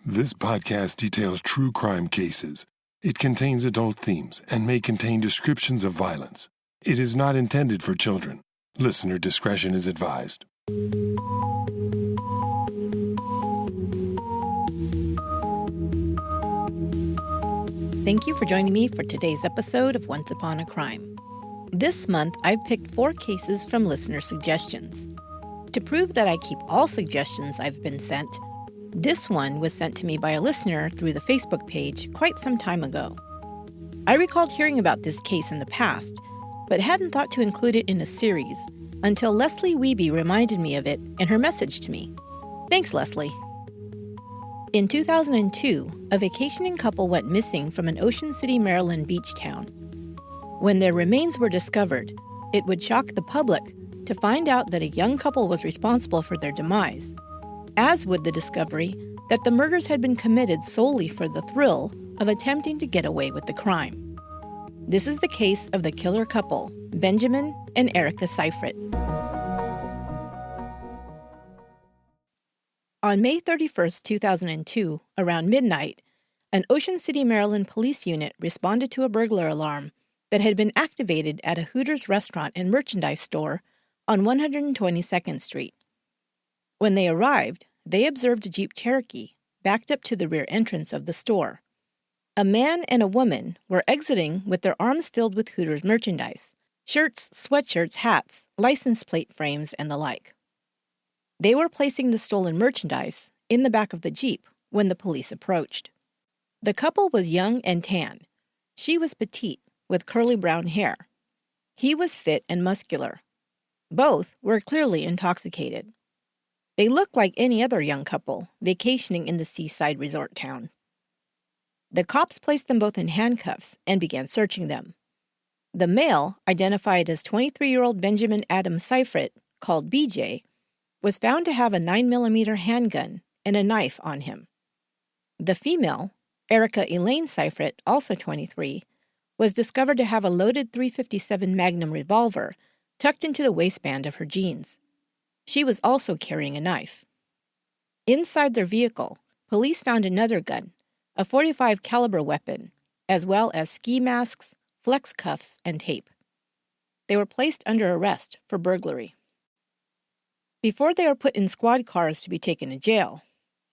This podcast details true crime cases. It contains adult themes and may contain descriptions of violence. It is not intended for children. Listener discretion is advised. Thank you for joining me for today's episode of Once Upon a Crime. This month, I've picked 4 cases from listener suggestions. To prove that I keep all suggestions I've been sent, this one was sent to me by a listener through the Facebook page quite some time ago. I recalled hearing about this case in the past, but hadn't thought to include it in a series until Leslie Wiebe reminded me of it in her message to me. Thanks, Leslie. In 2002, a vacationing couple went missing from an Ocean City, Maryland beach town. When their remains were discovered, it would shock the public to find out that a young couple was responsible for their demise, as would the discovery that the murders had been committed solely for the thrill of attempting to get away with the crime. This is the case of the killer couple, Benjamin and Erika Sifrit. On May 31, 2002, around midnight, an Ocean City, Maryland police unit responded to a burglar alarm that had been activated at a Hooters restaurant and merchandise store on 122nd Street. When they arrived, they observed a Jeep Cherokee backed up to the rear entrance of the store. A man and a woman were exiting with their arms filled with Hooters merchandise, shirts, sweatshirts, hats, license plate frames, and the like. They were placing the stolen merchandise in the back of the Jeep when the police approached. The couple was young and tan. She was petite, with curly brown hair. He was fit and muscular. Both were clearly intoxicated. They looked like any other young couple vacationing in the seaside resort town. The cops placed them both in handcuffs and began searching them. The male, identified as 23-year-old Benjamin Adam Sifrit, called BJ, was found to have a 9mm handgun and a knife on him. The female, Erika Elaine Sifrit, also 23, was discovered to have a loaded .357 Magnum revolver tucked into the waistband of her jeans. She was also carrying a knife. Inside their vehicle, police found another gun, a .45 caliber weapon, as well as ski masks, flex cuffs, and tape. They were placed under arrest for burglary. Before they were put in squad cars to be taken to jail,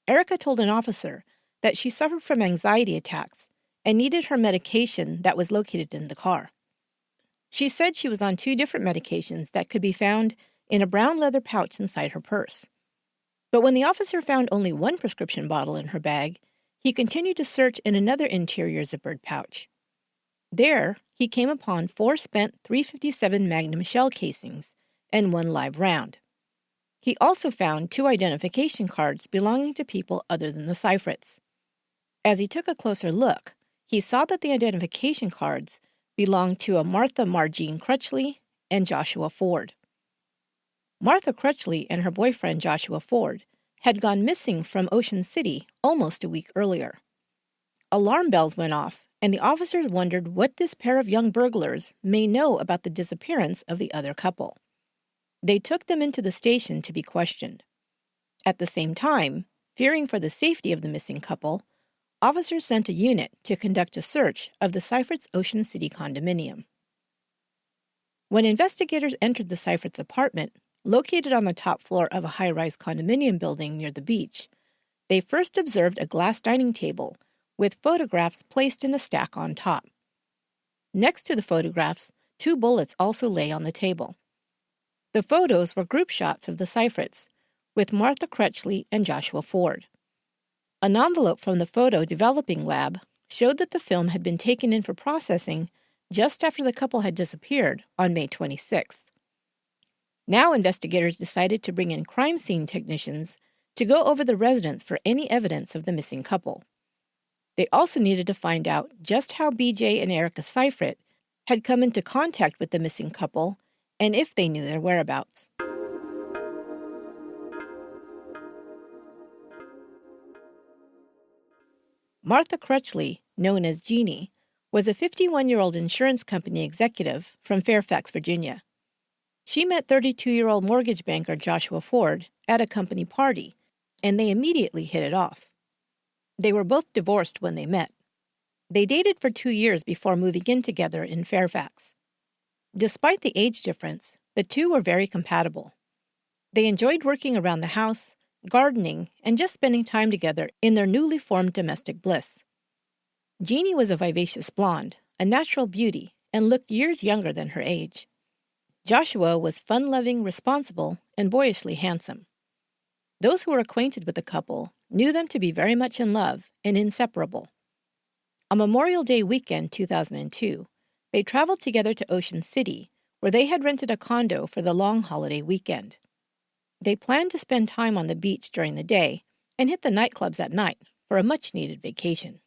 Erika told an officer that she suffered from anxiety attacks and needed her medication that was located in the car. She said she was on 2 different medications that could be found in a brown leather pouch inside her purse. But when the officer found only 1 prescription bottle in her bag, he continued to search in another interior zippered pouch. There, he came upon 4 spent .357 Magnum shell casings and 1 live round. He also found 2 identification cards belonging to people other than the Sifrits. As he took a closer look, he saw that the identification cards belonged to a Martha Margene Crutchley and Joshua Ford. Martha Crutchley and her boyfriend Joshua Ford had gone missing from Ocean City almost a week earlier. Alarm bells went off, and the officers wondered what this pair of young burglars may know about the disappearance of the other couple. They took them into the station to be questioned. At the same time, fearing for the safety of the missing couple, officers sent a unit to conduct a search of the Sifrits' Ocean City condominium. When investigators entered the Sifrits' apartment, located on the top floor of a high-rise condominium building near the beach, they first observed a glass dining table with photographs placed in a stack on top. Next to the photographs, 2 bullets also lay on the table. The photos were group shots of the Sifrits, with Martha Crutchley and Joshua Ford. An envelope from the photo developing lab showed that the film had been taken in for processing just after the couple had disappeared on May 26th. Now investigators decided to bring in crime scene technicians to go over the residence for any evidence of the missing couple. They also needed to find out just how BJ and Erika Sifrit had come into contact with the missing couple and if they knew their whereabouts. Martha Crutchley, known as Jeannie, was a 51-year-old insurance company executive from Fairfax, Virginia. She met 32-year-old mortgage banker Joshua Ford at a company party, and they immediately hit it off. They were both divorced when they met. They dated for 2 years before moving in together in Fairfax. Despite the age difference, the two were very compatible. They enjoyed working around the house, gardening, and just spending time together in their newly formed domestic bliss. Jeannie was a vivacious blonde, a natural beauty, and looked years younger than her age. Joshua was fun-loving, responsible, and boyishly handsome. Those who were acquainted with the couple knew them to be very much in love and inseparable. On Memorial Day weekend 2002, they traveled together to Ocean City, where they had rented a condo for the long holiday weekend. They planned to spend time on the beach during the day and hit the nightclubs at night for a much-needed vacation.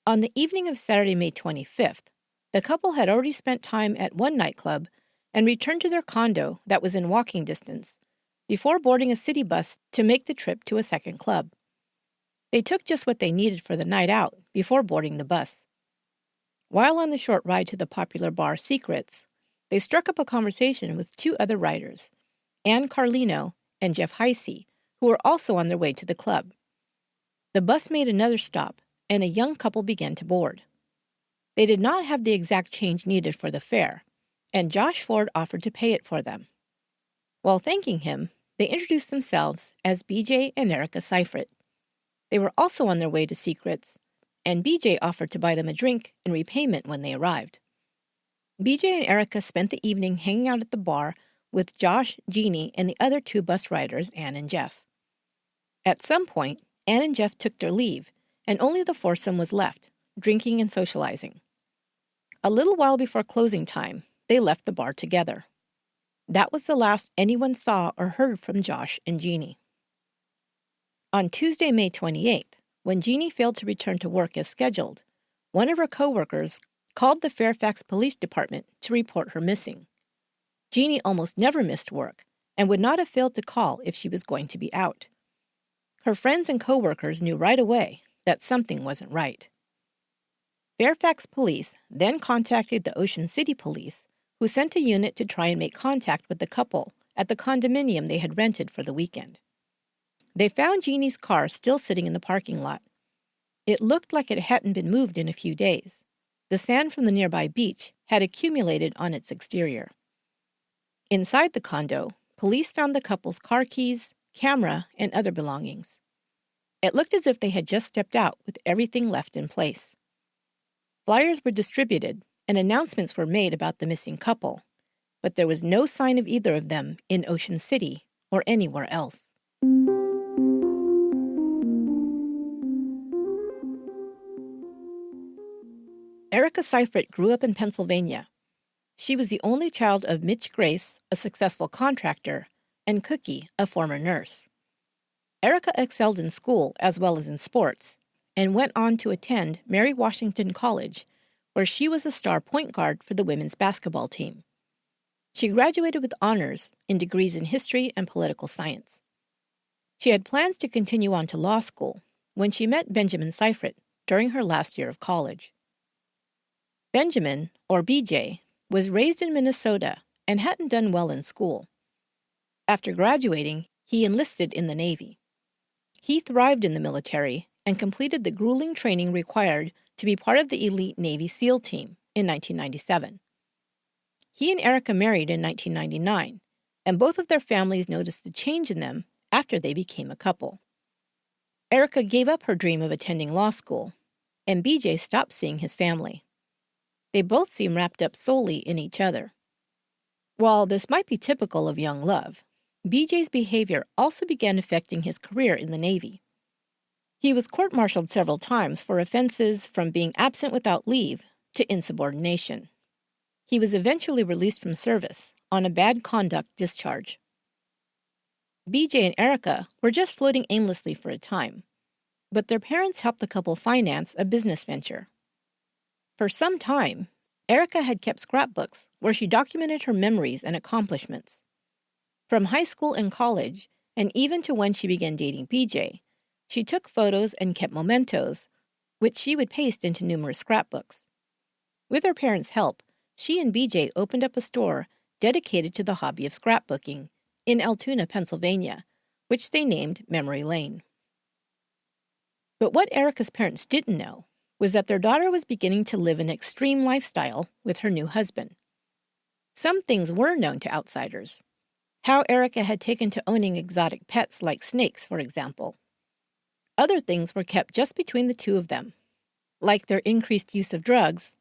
On the evening of Saturday, May 25th, the couple had already spent time at one nightclub and returned to their condo that was in walking distance before boarding a city bus to make the trip to a second club. They took just what they needed for the night out before boarding the bus. While on the short ride to the popular bar Sifrits, they struck up a conversation with two other riders, Ann Carlino and Jeff Heisey, who were also on their way to the club. The bus made another stop, and a young couple began to board. They did not have the exact change needed for the fare, and Josh Ford offered to pay it for them. While thanking him, they introduced themselves as BJ and Erika Sifrit. They were also on their way to Sifrits, and BJ offered to buy them a drink in repayment when they arrived. BJ and Erika spent the evening hanging out at the bar with Josh, Jeannie, and the other two bus riders, Ann and Jeff. At some point, Ann and Jeff took their leave, and only the foursome was left, drinking and socializing. A little while before closing time, they left the bar together. That was the last anyone saw or heard from Josh and Jeannie. On Tuesday, May 28th, when Jeannie failed to return to work as scheduled, one of her coworkers called the Fairfax Police Department to report her missing. Jeannie almost never missed work and would not have failed to call if she was going to be out. Her friends and coworkers knew right away that something wasn't right. Fairfax police then contacted the Ocean City police, who sent a unit to try and make contact with the couple at the condominium they had rented for the weekend. They found Jeannie's car still sitting in the parking lot. It looked like it hadn't been moved in a few days. The sand from the nearby beach had accumulated on its exterior. Inside the condo, police found the couple's car keys, camera, and other belongings. It looked as if they had just stepped out with everything left in place. Flyers were distributed and announcements were made about the missing couple, but there was no sign of either of them in Ocean City or anywhere else. Erika Sifrit grew up in Pennsylvania. She was the only child of Mitch Grace, a successful contractor, and Cookie, a former nurse. Erika excelled in school as well as in sports, and went on to attend Mary Washington College, where she was a star point guard for the women's basketball team. She graduated with honors in degrees in history and political science. She had plans to continue on to law school when she met Benjamin Sifrit during her last year of college. Benjamin, or BJ, was raised in Minnesota and hadn't done well in school. After graduating, he enlisted in the Navy. He thrived in the military and completed the grueling training required to be part of the elite Navy SEAL team in 1997. He and Erika married in 1999, and both of their families noticed the change in them after they became a couple. Erika gave up her dream of attending law school, and BJ stopped seeing his family. They both seem wrapped up solely in each other. While this might be typical of young love, BJ's behavior also began affecting his career in the Navy. He was court-martialed several times for offenses from being absent without leave to insubordination. He was eventually released from service on a bad conduct discharge. BJ and Erika were just floating aimlessly for a time, but their parents helped the couple finance a business venture. For some time, Erika had kept scrapbooks where she documented her memories and accomplishments. From high school and college, and even to when she began dating BJ, she took photos and kept mementos, which she would paste into numerous scrapbooks. With her parents' help, she and BJ opened up a store dedicated to the hobby of scrapbooking in Altoona, Pennsylvania, which they named Memory Lane. But what Erika's parents didn't know was that their daughter was beginning to live an extreme lifestyle with her new husband. Some things were known to outsiders. How Erika had taken to owning exotic pets like snakes, for example. Other things were kept just between the two of them, like their increased use of drugs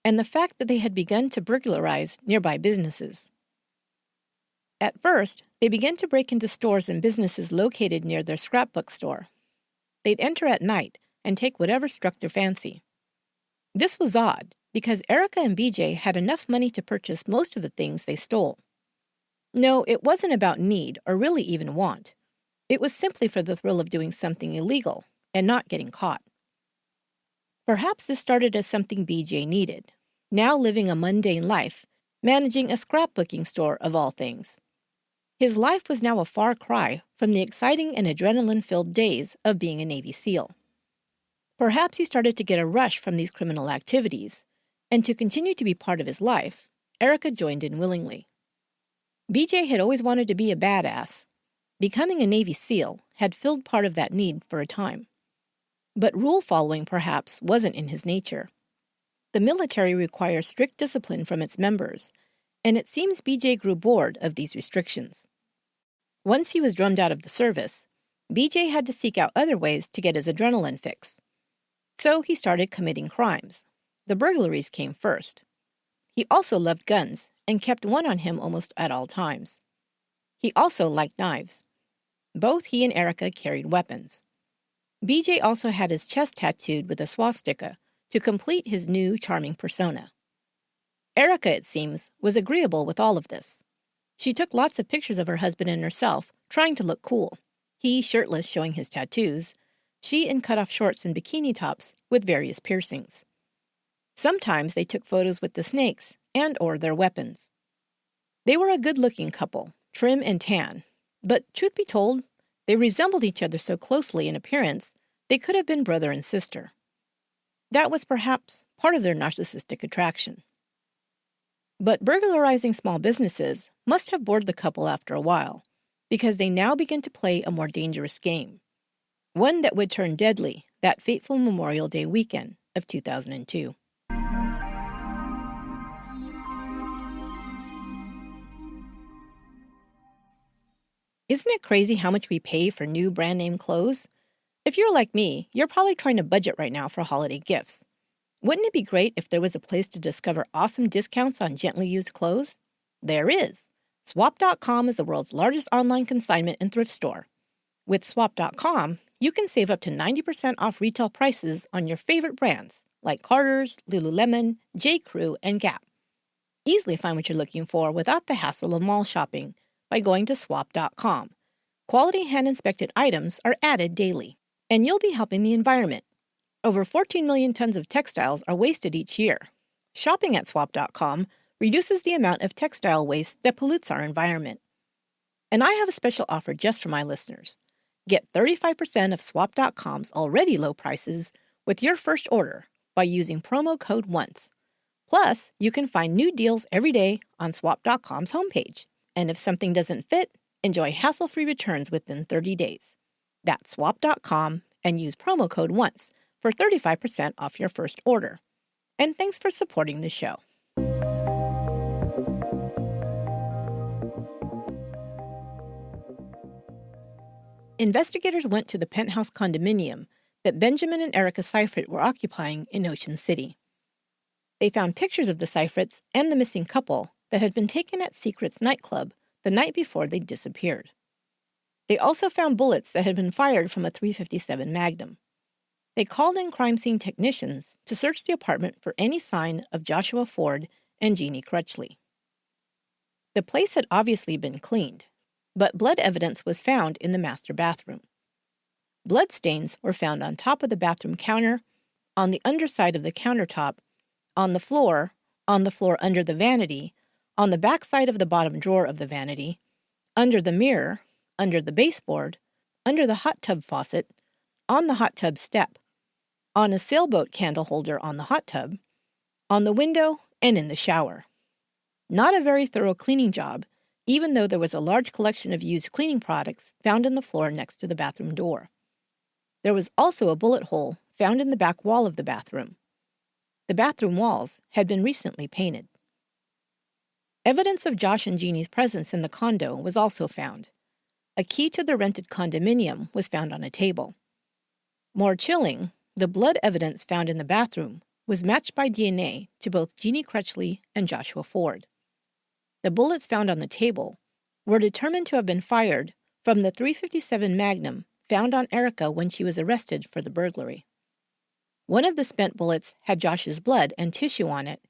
and the fact that they had begun to burglarize nearby businesses. At first, they began to break into stores and businesses located near their scrapbook store. They'd enter at night and take whatever struck their fancy. This was odd, because Erika and BJ had enough money to purchase most of the things they stole. No, it wasn't about need or really even want. It was simply for the thrill of doing something illegal and not getting caught. Perhaps this started as something BJ needed, now living a mundane life, managing a scrapbooking store of all things. His life was now a far cry from the exciting and adrenaline-filled days of being a Navy SEAL. Perhaps he started to get a rush from these criminal activities, and to continue to be part of his life, Erika joined in willingly. BJ had always wanted to be a badass. Becoming a Navy SEAL had filled part of that need for a time. But rule-following, perhaps, wasn't in his nature. The military requires strict discipline from its members, and it seems BJ grew bored of these restrictions. Once he was drummed out of the service, BJ had to seek out other ways to get his adrenaline fix. So he started committing crimes. The burglaries came first. He also loved guns and kept one on him almost at all times. He also liked knives. Both he and Erika carried weapons. BJ also had his chest tattooed with a swastika to complete his new charming persona. Erika, it seems, was agreeable with all of this. She took lots of pictures of her husband and herself, trying to look cool. He shirtless, showing his tattoos. She in cut-off shorts and bikini tops with various piercings. Sometimes they took photos with the snakes and/or their weapons. They were a good-looking couple, trim and tan, but truth be told, they resembled each other so closely in appearance they could have been brother and sister. That was perhaps part of their narcissistic attraction. But burglarizing small businesses must have bored the couple after a while, because they now began to play a more dangerous game, one that would turn deadly that fateful Memorial Day weekend of 2002. Isn't it crazy how much we pay for new brand name clothes? If you're like me, you're probably trying to budget right now for holiday gifts. Wouldn't it be great if there was a place to discover awesome discounts on gently used clothes? There is. Swap.com is the world's largest online consignment and thrift store. With Swap.com, you can save up to 90% off retail prices on your favorite brands like Carter's, Lululemon, J.Crew, and Gap. Easily find what you're looking for without the hassle of mall shopping by going to Swap.com. Quality hand-inspected items are added daily, and you'll be helping the environment. Over 14 million tons of textiles are wasted each year. Shopping at Swap.com reduces the amount of textile waste that pollutes our environment. And I have a special offer just for my listeners. Get 35% of Swap.com's already low prices with your first order by using promo code ONCE. Plus, you can find new deals every day on Swap.com's homepage. And if something doesn't fit, enjoy hassle-free returns within 30 days. That's Swap.com and use promo code ONCE for 35% off your first order. And thanks for supporting the show. Investigators went to the penthouse condominium that Benjamin and Erika Sifrit were occupying in Ocean City. They found pictures of the Sifrits and the missing couple that had been taken at Secret's nightclub the night before they disappeared. They also found bullets that had been fired from a .357 Magnum. They called in crime scene technicians to search the apartment for any sign of Joshua Ford and Jeannie Crutchley. The place had obviously been cleaned, but blood evidence was found in the master bathroom. Bloodstains were found on top of the bathroom counter, on the underside of the countertop, on the floor under the vanity, on the backside of the bottom drawer of the vanity, under the mirror, under the baseboard, under the hot tub faucet, on the hot tub step, on a sailboat candle holder on the hot tub, on the window, and in the shower. Not a very thorough cleaning job, even though there was a large collection of used cleaning products found on the floor next to the bathroom door. There was also a bullet hole found in the back wall of the bathroom. The bathroom walls had been recently painted. Evidence of Josh and Jeannie's presence in the condo was also found. A key to the rented condominium was found on a table. More chilling, the blood evidence found in the bathroom was matched by DNA to both Jeannie Crutchley and Joshua Ford. The bullets found on the table were determined to have been fired from the .357 Magnum found on Erika when she was arrested for the burglary. One of the spent bullets had Josh's blood and tissue on it,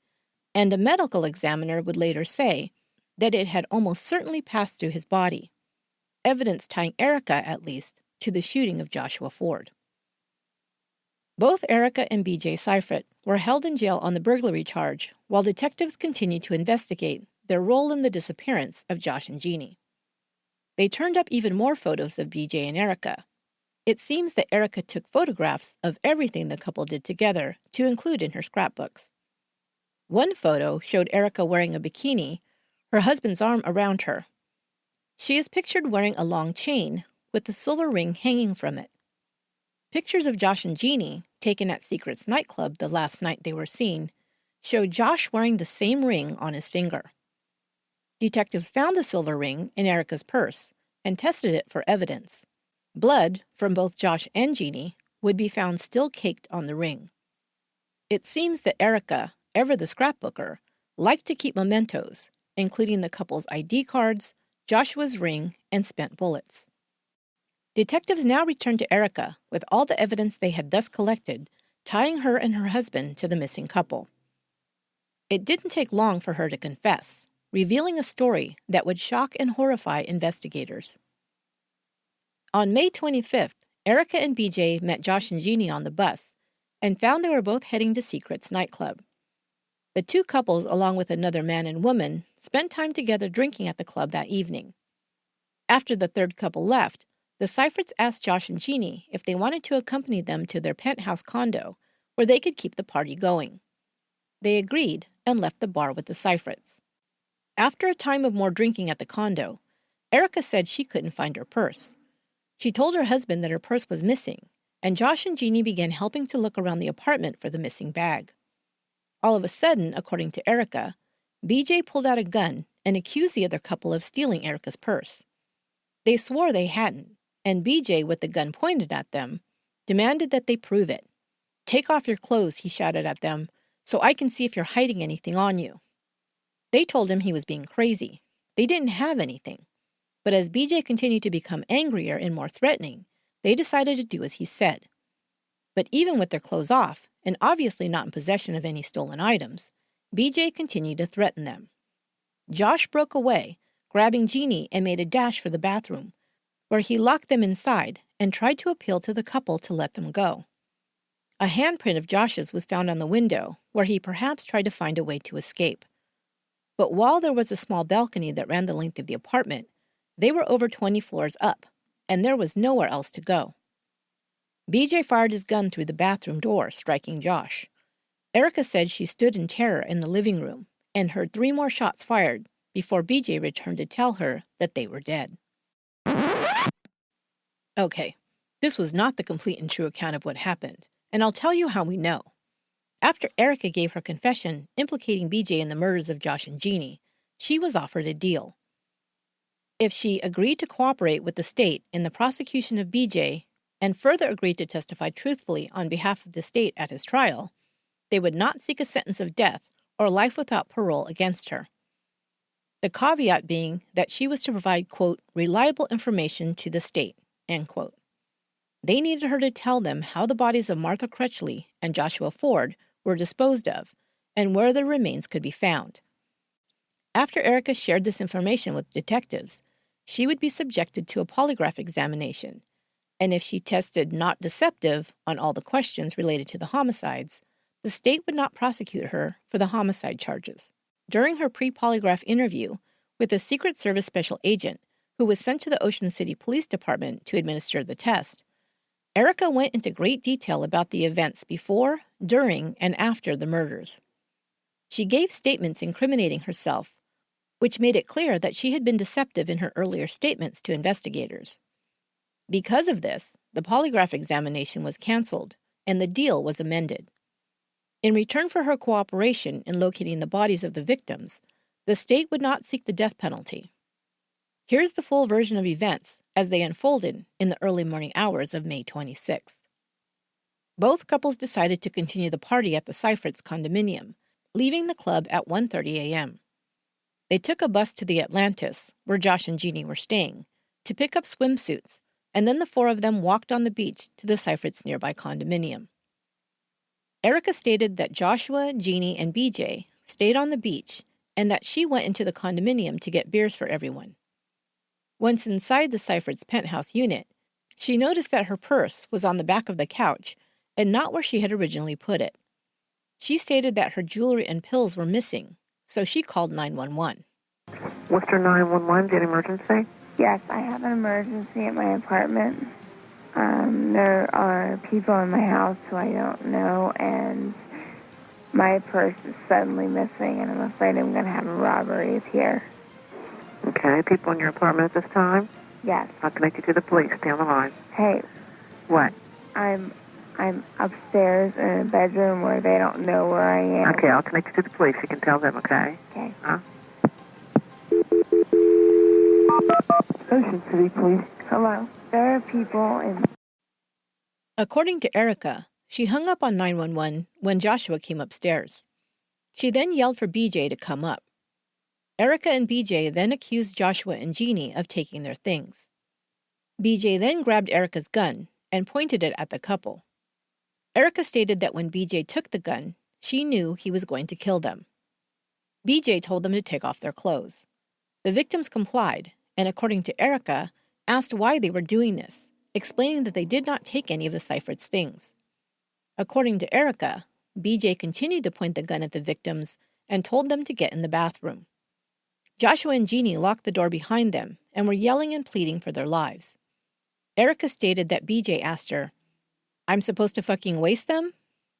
and a medical examiner would later say that it had almost certainly passed through his body, evidence tying Erika, at least, to the shooting of Joshua Ford. Both Erika and B.J. Sifrit were held in jail on the burglary charge while detectives continued to investigate their role in the disappearance of Josh and Jeannie. They turned up even more photos of B.J. and Erika. It seems that Erika took photographs of everything the couple did together to include in her scrapbooks. One photo showed Erika wearing a bikini, her husband's arm around her. She is pictured wearing a long chain with a silver ring hanging from it. Pictures of Josh and Jeannie, taken at Sifrits nightclub the last night they were seen, showed Josh wearing the same ring on his finger. Detectives found the silver ring in Erika's purse and tested it for evidence. Blood from both Josh and Jeannie would be found still caked on the ring. It seems that Erika, ever the scrapbooker, liked to keep mementos, including the couple's ID cards, Joshua's ring, and spent bullets. Detectives now returned to Erika with all the evidence they had thus collected, tying her and her husband to the missing couple. It didn't take long for her to confess, revealing a story that would shock and horrify investigators. On May 25th, Erika and BJ met Josh and Jeannie on the bus and found they were both heading to Sifrits nightclub. The two couples, along with another man and woman, spent time together drinking at the club that evening. After the third couple left, the Sifrits asked Josh and Jeannie if they wanted to accompany them to their penthouse condo where they could keep the party going. They agreed and left the bar with the Sifrits. After a time of more drinking at the condo, Erika said she couldn't find her purse. She told her husband that her purse was missing, and Josh and Jeannie began helping to look around the apartment for the missing bag. All of a sudden, according to Erika, BJ pulled out a gun and accused the other couple of stealing Erika's purse. They swore they hadn't, and BJ, with the gun pointed at them, demanded that they prove it. "Take off your clothes," he shouted at them, "so I can see if you're hiding anything on you." They told him he was being crazy. They didn't have anything. But as BJ continued to become angrier and more threatening, they decided to do as he said. But even with their clothes off, and obviously not in possession of any stolen items, BJ continued to threaten them. Josh broke away, grabbing Jeannie, and made a dash for the bathroom, where he locked them inside and tried to appeal to the couple to let them go. A handprint of Josh's was found on the window, where he perhaps tried to find a way to escape. But while there was a small balcony that ran the length of the apartment, they were over 20 floors up, and there was nowhere else to go. BJ fired his gun through the bathroom door, striking Josh. Erika said she stood in terror in the living room and heard 3 more shots fired before BJ returned to tell her that they were dead. Okay, this was not the complete and true account of what happened, and I'll tell you how we know. After Erika gave her confession implicating BJ in the murders of Josh and Jeannie, she was offered a deal. If she agreed to cooperate with the state in the prosecution of BJ and further agreed to testify truthfully on behalf of the state at his trial, they would not seek a sentence of death or life without parole against her. The caveat being that she was to provide, quote, reliable information to the state, end quote. They needed her to tell them how the bodies of Martha Crutchley and Joshua Ford were disposed of and where their remains could be found. After Erika shared this information with detectives, she would be subjected to a polygraph examination, and if she tested not deceptive on all the questions related to the homicides, the state would not prosecute her for the homicide charges. During her pre-polygraph interview with a Secret Service special agent who was sent to the Ocean City Police Department to administer the test, Erika went into great detail about the events before, during, and after the murders. She gave statements incriminating herself, which made it clear that she had been deceptive in her earlier statements to investigators. Because of this, the polygraph examination was canceled, and the deal was amended. In return for her cooperation in locating the bodies of the victims, the state would not seek the death penalty. Here's the full version of events as they unfolded in the early morning hours of May 26th. Both couples decided to continue the party at the Sifrits condominium, leaving the club at 1:30 a.m. They took a bus to the Atlantis, where Josh and Jeannie were staying, to pick up swimsuits, and then the four of them walked on the beach to the Sifrits' nearby condominium. Erika stated that Joshua, Jeannie, and BJ stayed on the beach and that she went into the condominium to get beers for everyone. Once inside the Sifrits' penthouse unit, she noticed that her purse was on the back of the couch and not where she had originally put it. She stated that her jewelry and pills were missing, so she called 911. Worcester 911, did emergency? Yes, I have an emergency at my apartment. There are people in my house who I don't know, and my purse is suddenly missing, and I'm afraid I'm going to have a robbery here. Okay, people in your apartment at this time? Yes. I'll connect you to the police. Stay on the line. Hey. What? I'm upstairs in a bedroom where they don't know where I am. Okay, I'll connect you to the police. You can tell them, okay? Okay. Huh? Ocean City Police. Hello. There are people in... According to Erika, she hung up on 911 when Joshua came upstairs. She then yelled for BJ to come up. Erika and BJ then accused Joshua and Jeannie of taking their things. BJ then grabbed Erika's gun and pointed it at the couple. Erika stated that when BJ took the gun, she knew he was going to kill them. BJ told them to take off their clothes. The victims complied, and according to Erika, asked why they were doing this, explaining that they did not take any of the Sifrits' things. According to Erika, BJ continued to point the gun at the victims and told them to get in the bathroom. Joshua and Jeannie locked the door behind them and were yelling and pleading for their lives. Erika stated that BJ asked her, "I'm supposed to fucking waste them?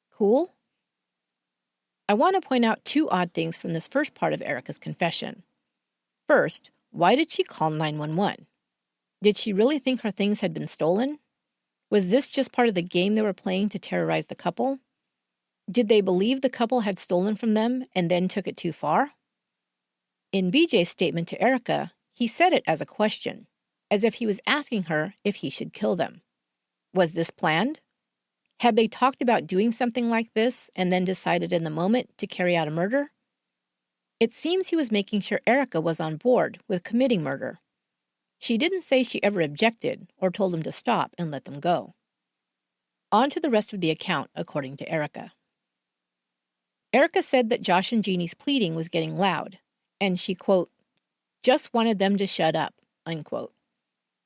Cool?" I want to point out two odd things from this first part of Erika's confession. First, why did she call 911? Did she really think her things had been stolen? Was this just part of the game they were playing to terrorize the couple? Did they believe the couple had stolen from them and then took it too far? In BJ's statement to Erika, he said it as a question, as if he was asking her if he should kill them. Was this planned? Had they talked about doing something like this and then decided in the moment to carry out a murder? It seems he was making sure Erika was on board with committing murder. She didn't say she ever objected or told him to stop and let them go. On to the rest of the account, according to Erika. Erika said that Josh and Jeannie's pleading was getting loud, and she, quote, just wanted them to shut up, unquote.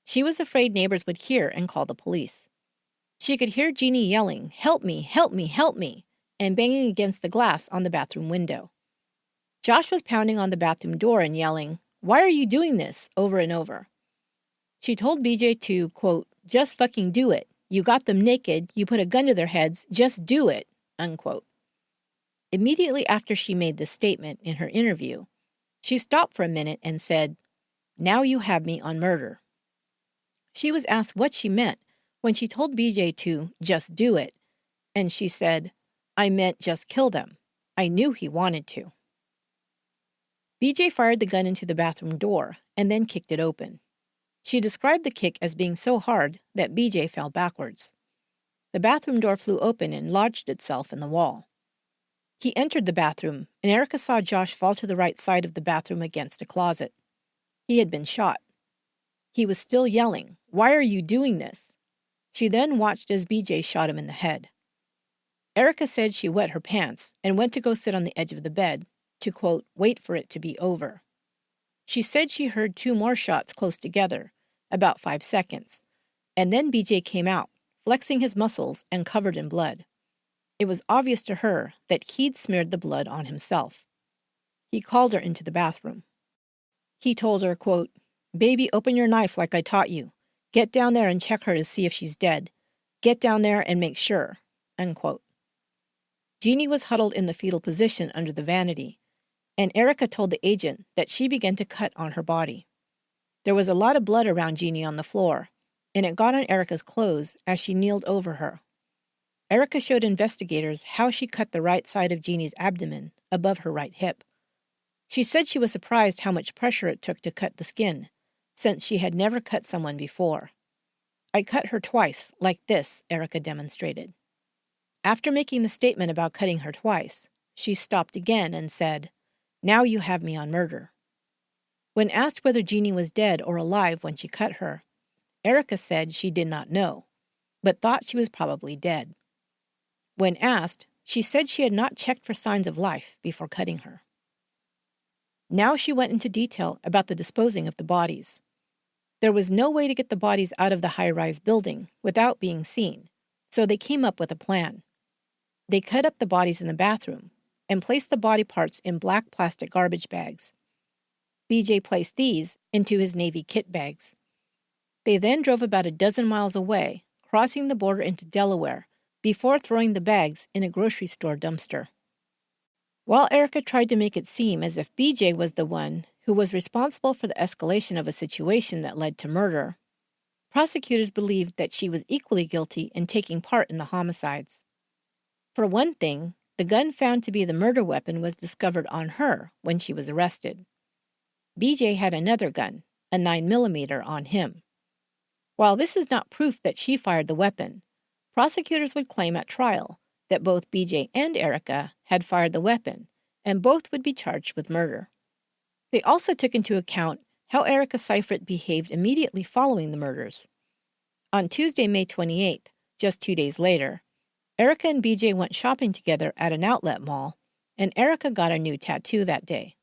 She was afraid neighbors would hear and call the police. She could hear Jeannie yelling, "Help me, help me, help me," and banging against the glass on the bathroom window. Josh was pounding on the bathroom door and yelling, "Why are you doing this?" over and over. She told BJ to, quote, just fucking do it. You got them naked, you put a gun to their heads, just do it, unquote. Immediately after she made this statement in her interview, she stopped for a minute and said, "Now you have me on murder." She was asked what she meant when she told BJ to just do it, and she said, "I meant just kill them. I knew he wanted to." BJ fired the gun into the bathroom door and then kicked it open. She described the kick as being so hard that BJ fell backwards. The bathroom door flew open and lodged itself in the wall. He entered the bathroom, and Erika saw Josh fall to the right side of the bathroom against a closet. He had been shot. He was still yelling, "Why are you doing this?" She then watched as BJ shot him in the head. Erika said she wet her pants and went to go sit on the edge of the bed to, quote, wait for it to be over. She said she heard two more shots close together, about 5 seconds, and then BJ came out, flexing his muscles and covered in blood. It was obvious to her that he'd smeared the blood on himself. He called her into the bathroom. He told her, quote, "Baby, open your knife like I taught you. Get down there and check her to see if she's dead. Get down there and make sure," unquote. Jeannie was huddled in the fetal position under the vanity, and Erika told the agent that she began to cut on her body. There was a lot of blood around Jeannie on the floor, and it got on Erika's clothes as she kneeled over her. Erika showed investigators how she cut the right side of Jeannie's abdomen, above her right hip. She said she was surprised how much pressure it took to cut the skin, since she had never cut someone before. "I cut her twice, like this," Erika demonstrated. After making the statement about cutting her twice, she stopped again and said, "Now you have me on murder." When asked whether Jeannie was dead or alive when she cut her, Erika said she did not know, but thought she was probably dead. When asked, she said she had not checked for signs of life before cutting her. Now she went into detail about the disposing of the bodies. There was no way to get the bodies out of the high-rise building without being seen, so they came up with a plan. They cut up the bodies in the bathroom and placed the body parts in black plastic garbage bags. BJ placed these into his Navy kit bags. They then drove about a dozen miles away, crossing the border into Delaware, before throwing the bags in a grocery store dumpster. While Erika tried to make it seem as if BJ was the one who was responsible for the escalation of a situation that led to murder, prosecutors believed that she was equally guilty in taking part in the homicides. For one thing, the gun found to be the murder weapon was discovered on her when she was arrested. BJ had another gun, a 9mm, on him. While this is not proof that she fired the weapon, prosecutors would claim at trial that both BJ and Erika had fired the weapon, and both would be charged with murder. They also took into account how Erika Sifrit behaved immediately following the murders. On Tuesday, May 28th, just 2 days later, Erika and BJ went shopping together at an outlet mall, and Erika got a new tattoo that day.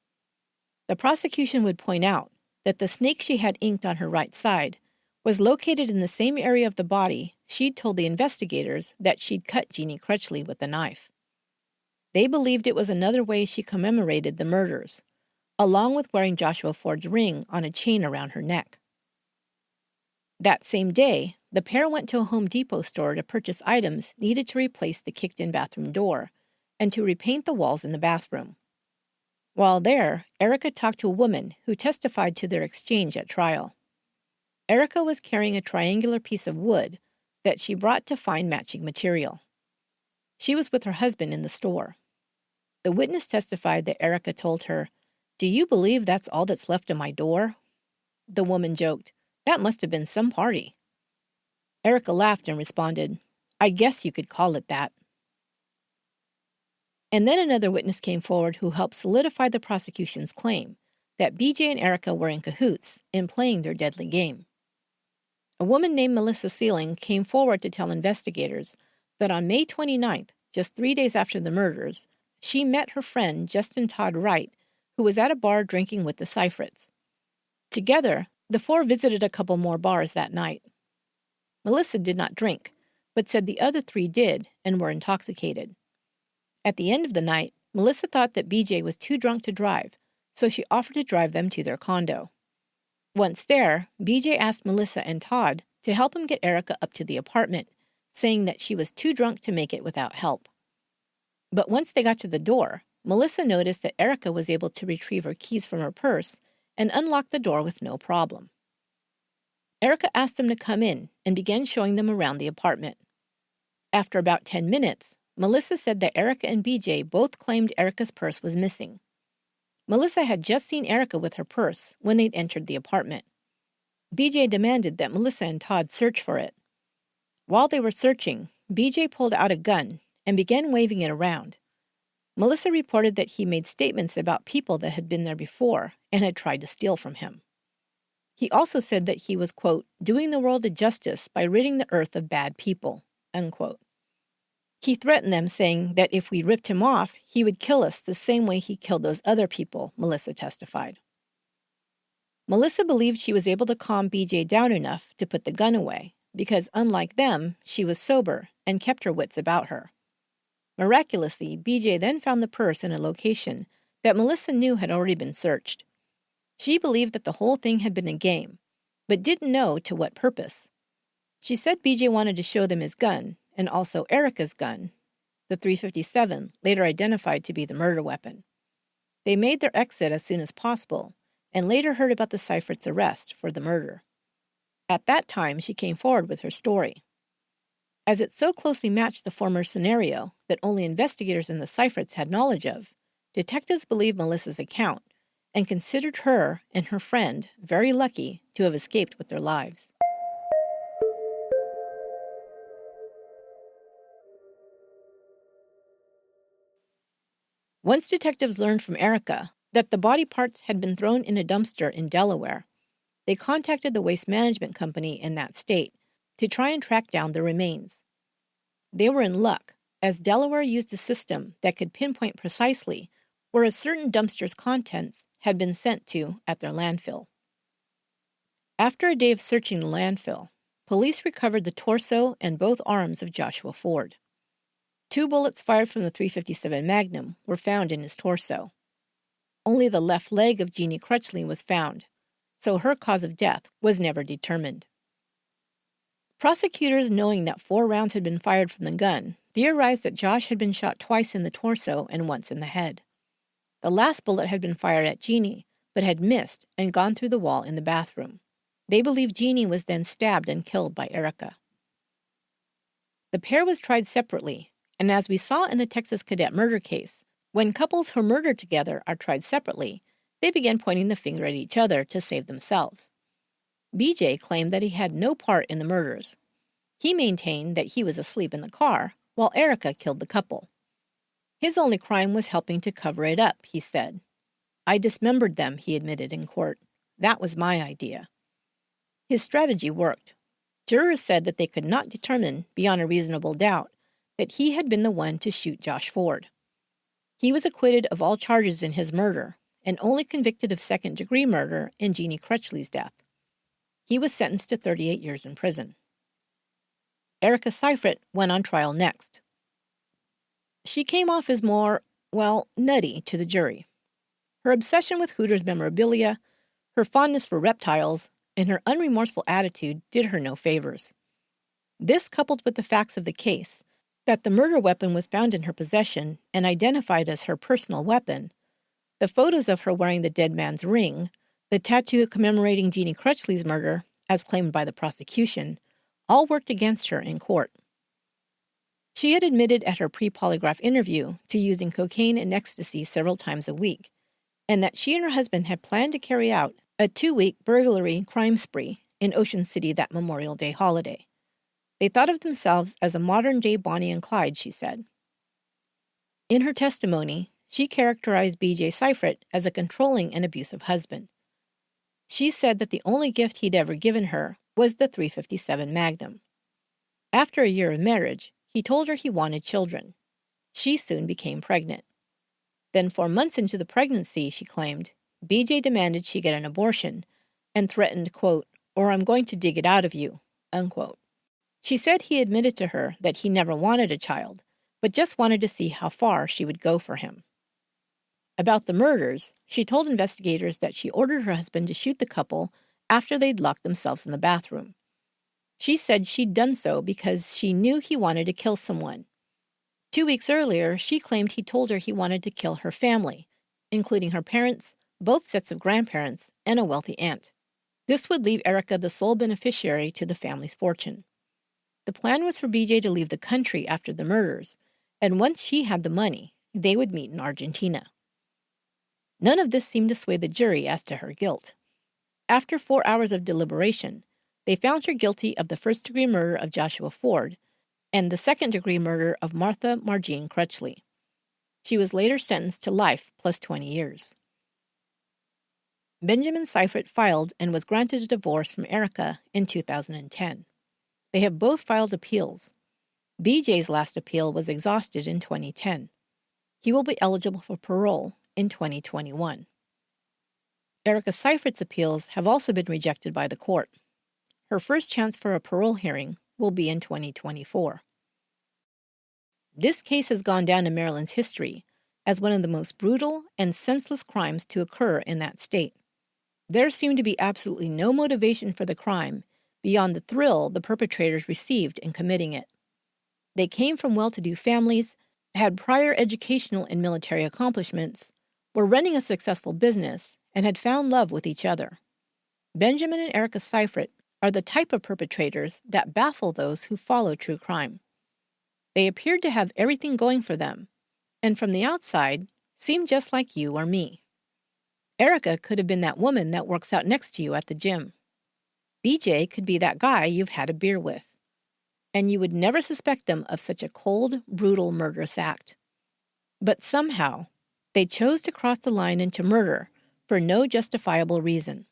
The prosecution would point out that the snake she had inked on her right side was located in the same area of the body she'd told the investigators that she'd cut Jeannie Crutchley with a knife. They believed it was another way she commemorated the murders, along with wearing Joshua Ford's ring on a chain around her neck. That same day, the pair went to a Home Depot store to purchase items needed to replace the kicked-in bathroom door and to repaint the walls in the bathroom. While there, Erika talked to a woman who testified to their exchange at trial. Erika was carrying a triangular piece of wood that she brought to find matching material. She was with her husband in the store. The witness testified that Erika told her, "Do you believe that's all that's left of my door?" The woman joked, "That must have been some party." Erika laughed and responded, "I guess you could call it that." And then another witness came forward who helped solidify the prosecution's claim that BJ and Erika were in cahoots in playing their deadly game. A woman named Melissa Sealing came forward to tell investigators that on May 29th, just 3 days after the murders, she met her friend Justin Todd Wright, who was at a bar drinking with the Sifrits. Together, the four visited a couple more bars that night. Melissa did not drink, but said the other three did and were intoxicated. At the end of the night, Melissa thought that BJ was too drunk to drive, so she offered to drive them to their condo. Once there, BJ asked Melissa and Todd to help him get Erika up to the apartment, saying that she was too drunk to make it without help. But once they got to the door, Melissa noticed that Erika was able to retrieve her keys from her purse and unlock the door with no problem. Erika asked them to come in and began showing them around the apartment. After about 10 minutes, Melissa said that Erika and BJ both claimed Erika's purse was missing. Melissa had just seen Erika with her purse when they'd entered the apartment. BJ demanded that Melissa and Todd search for it. While they were searching, BJ pulled out a gun and began waving it around. Melissa reported that he made statements about people that had been there before and had tried to steal from him. He also said that he was, quote, doing the world a justice by ridding the earth of bad people, unquote. He threatened them, saying that if we ripped him off, he would kill us the same way he killed those other people, Melissa testified. Melissa believed she was able to calm BJ down enough to put the gun away, because unlike them, she was sober and kept her wits about her. Miraculously, BJ then found the purse in a location that Melissa knew had already been searched. She believed that the whole thing had been a game, but didn't know to what purpose. She said BJ wanted to show them his gun, and also Erika's gun, the .357, later identified to be the murder weapon. They made their exit as soon as possible, and later heard about the Sifrits' arrest for the murder. At that time, she came forward with her story. As it so closely matched the former scenario that only investigators in the Sifrits had knowledge of, detectives believed Melissa's account and considered her and her friend very lucky to have escaped with their lives. Once detectives learned from Erika that the body parts had been thrown in a dumpster in Delaware, they contacted the waste management company in that state to try and track down the remains. They were in luck, as Delaware used a system that could pinpoint precisely where a certain dumpster's contents had been sent to at their landfill. After a day of searching the landfill, police recovered the torso and both arms of Joshua Ford. 2 bullets fired from the .357 Magnum were found in his torso. Only the left leg of Jeannie Crutchley was found, so her cause of death was never determined. Prosecutors, knowing that 4 rounds had been fired from the gun, theorized that Josh had been shot twice in the torso and once in the head. The last bullet had been fired at Jeannie, but had missed and gone through the wall in the bathroom. They believe Jeannie was then stabbed and killed by Erika. The pair was tried separately, and as we saw in the Texas cadet murder case, when couples who are murdered together are tried separately, they began pointing the finger at each other to save themselves. BJ claimed that he had no part in the murders. He maintained that he was asleep in the car while Erika killed the couple. His only crime was helping to cover it up, he said. I dismembered them, he admitted in court. That was my idea. His strategy worked. Jurors said that they could not determine, beyond a reasonable doubt, that he had been the one to shoot Josh Ford. He was acquitted of all charges in his murder and only convicted of second-degree murder in Jeannie Crutchley's death. He was sentenced to 38 years in prison. Erika Sifrit went on trial next. She came off as more, nutty to the jury. Her obsession with Hooters memorabilia, her fondness for reptiles, and her unremorseful attitude did her no favors. This, coupled with the facts of the case, that the murder weapon was found in her possession and identified as her personal weapon, the photos of her wearing the dead man's ring, the tattoo commemorating Jeannie Crutchley's murder, as claimed by the prosecution, all worked against her in court. She had admitted at her pre-polygraph interview to using cocaine and ecstasy several times a week, and that she and her husband had planned to carry out a 2-week burglary crime spree in Ocean City that Memorial Day holiday. They thought of themselves as a modern-day Bonnie and Clyde, she said. In her testimony, she characterized B.J. Sifrit as a controlling and abusive husband. She said that the only gift he'd ever given her was the .357 Magnum. After a year of marriage, he told her he wanted children. She soon became pregnant. Then 4 months into the pregnancy, she claimed, B.J. demanded she get an abortion and threatened, quote, or I'm going to dig it out of you, unquote. She said he admitted to her that he never wanted a child, but just wanted to see how far she would go for him. About the murders, she told investigators that she ordered her husband to shoot the couple after they'd locked themselves in the bathroom. She said she'd done so because she knew he wanted to kill someone. 2 weeks earlier, she claimed he told her he wanted to kill her family, including her parents, both sets of grandparents, and a wealthy aunt. This would leave Erika the sole beneficiary to the family's fortune. The plan was for BJ to leave the country after the murders, and once she had the money, they would meet in Argentina. None of this seemed to sway the jury as to her guilt. After 4 hours of deliberation, they found her guilty of the first-degree murder of Joshua Ford and the second-degree murder of Martha Margene Crutchley. She was later sentenced to life plus 20 years. Benjamin Sifrit filed and was granted a divorce from Erika in 2010. They have both filed appeals. BJ's last appeal was exhausted in 2010. He will be eligible for parole in 2021. Erika Sifrit's appeals have also been rejected by the court. Her first chance for a parole hearing will be in 2024. This case has gone down in Maryland's history as one of the most brutal and senseless crimes to occur in that state. There seemed to be absolutely no motivation for the crime beyond the thrill the perpetrators received in committing it. They came from well-to-do families, had prior educational and military accomplishments, were running a successful business, and had found love with each other. Benjamin and Erika Sifrit are the type of perpetrators that baffle those who follow true crime. They appeared to have everything going for them, and from the outside, seemed just like you or me. Erika could have been that woman that works out next to you at the gym. BJ could be that guy you've had a beer with. And you would never suspect them of such a cold, brutal, murderous act. But somehow, they chose to cross the line into murder for no justifiable reason.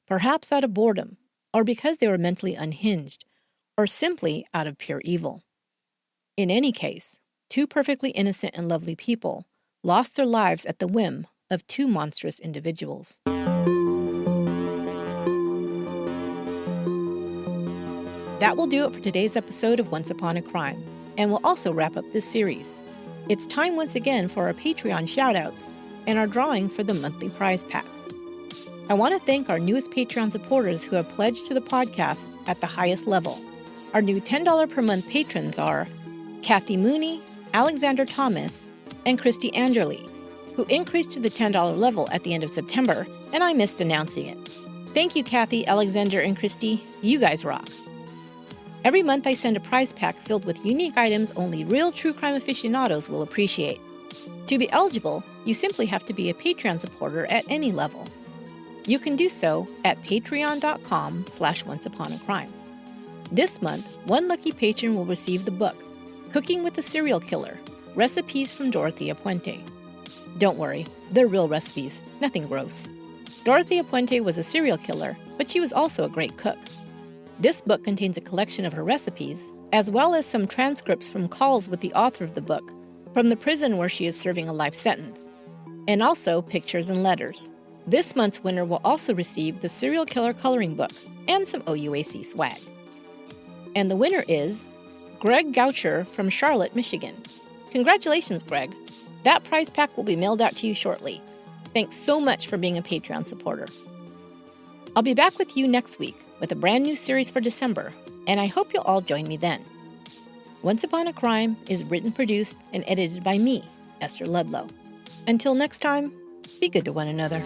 Perhaps out of boredom, or because they were mentally unhinged, or simply out of pure evil. In any case, two perfectly innocent and lovely people lost their lives at the whim of two monstrous individuals. That will do it for today's episode of Once Upon a Crime, and will also wrap up this series. It's time once again for our Patreon shoutouts and our drawing for the monthly prize pack. I want to thank our newest Patreon supporters who have pledged to the podcast at the highest level. Our new $10 per month patrons are Kathy Mooney, Alexander Thomas, and Christy Anderley, who increased to the $10 level at the end of September, and I missed announcing it. Thank you, Kathy, Alexander, and Christy. You guys rock. Every month I send a prize pack filled with unique items only real true crime aficionados will appreciate. To be eligible, you simply have to be a Patreon supporter at any level. You can do so at patreon.com/onceupon-a-crime. This month, one lucky patron will receive the book, Cooking with a Serial Killer, Recipes from Dorothea Puente. Don't worry, they're real recipes, nothing gross. Dorothea Puente was a serial killer, but she was also a great cook. This book contains a collection of her recipes, as well as some transcripts from calls with the author of the book, from the prison where she is serving a life sentence, and also pictures and letters. This month's winner will also receive the Serial Killer Coloring Book and some OUAC swag. And the winner is Greg Goucher from Charlotte, Michigan. Congratulations, Greg. That prize pack will be mailed out to you shortly. Thanks so much for being a Patreon supporter. I'll be back with you next week with a brand new series for December, and I hope you'll all join me then. Once Upon a Crime is written, produced, and edited by me, Esther Ludlow. Until next time, be good to one another.